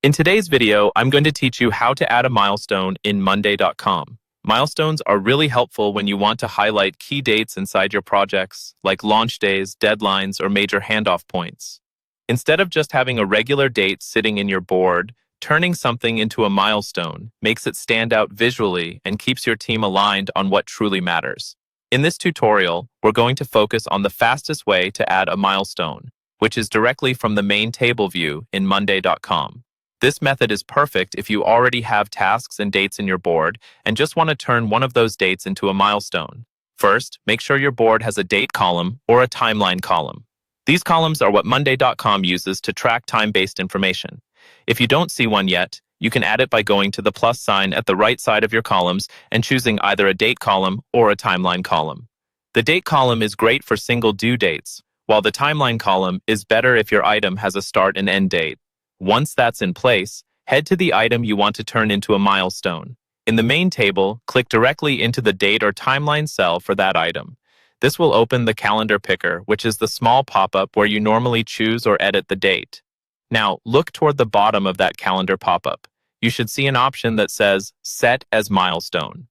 In today's video, I'm going to teach you how to add a milestone in Monday.com. Milestones are really helpful when you want to highlight key dates inside your projects, like launch days, deadlines, or major handoff points. Instead of just having a regular date sitting in your board, turning something into a milestone makes it stand out visually and keeps your team aligned on what truly matters. In this tutorial, we're going to focus on the fastest way to add a milestone, which is directly from the main table view in Monday.com. This method is perfect if you already have tasks and dates in your board and just want to turn one of those dates into a milestone. First, make sure your board has a date column or a timeline column. These columns are what Monday.com uses to track time-based information. If you don't see one yet, you can add it by going to the plus sign at the right side of your columns and choosing either a date column or a timeline column. The date column is great for single due dates, while the timeline column is better if your item has a start and end date. Once that's in place, head to the item you want to turn into a milestone. In the main table, click directly into the date or timeline cell for that item. This will open the calendar picker, which is the small pop-up where you normally choose or edit the date. Now, look toward the bottom of that calendar pop-up. You should see an option that says Set as Milestone.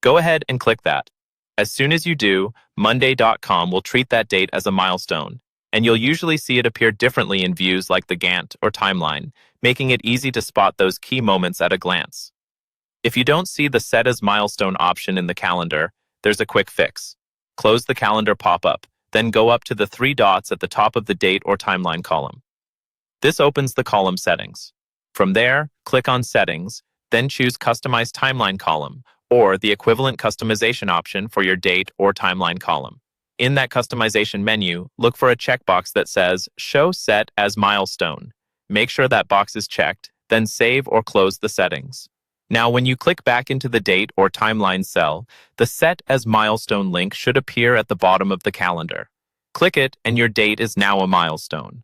Go ahead and click that. As soon as you do, Monday.com will treat that date as a milestone, and you'll usually see it appear differently in views like the Gantt or timeline, making it easy to spot those key moments at a glance. If you don't see the Set as Milestone option in the calendar, there's a quick fix. Close the calendar pop-up, then go up to the three dots at the top of the date or timeline column. This opens the column settings. From there, click on Settings, then choose Customize Timeline column, or the equivalent customization option for your date or timeline column. In that customization menu, look for a checkbox that says Show Set as Milestone. Make sure that box is checked, then save or close the settings. Now, when you click back into the date or timeline cell, the Set as Milestone link should appear at the bottom of the calendar. Click it, and your date is now a milestone.